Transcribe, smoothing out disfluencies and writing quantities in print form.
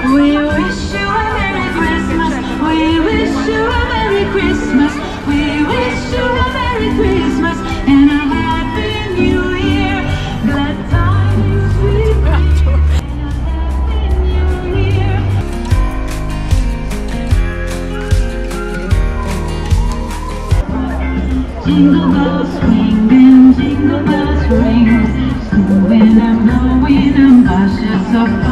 We wish you a Merry Christmas. We wish you a Merry Christmas. We wish you a Merry Christmas and a Happy New Year. Glad tidings we bring and a Happy New Year. Jingle bells swing and jingle bells ring, snowing and blowing and bushes of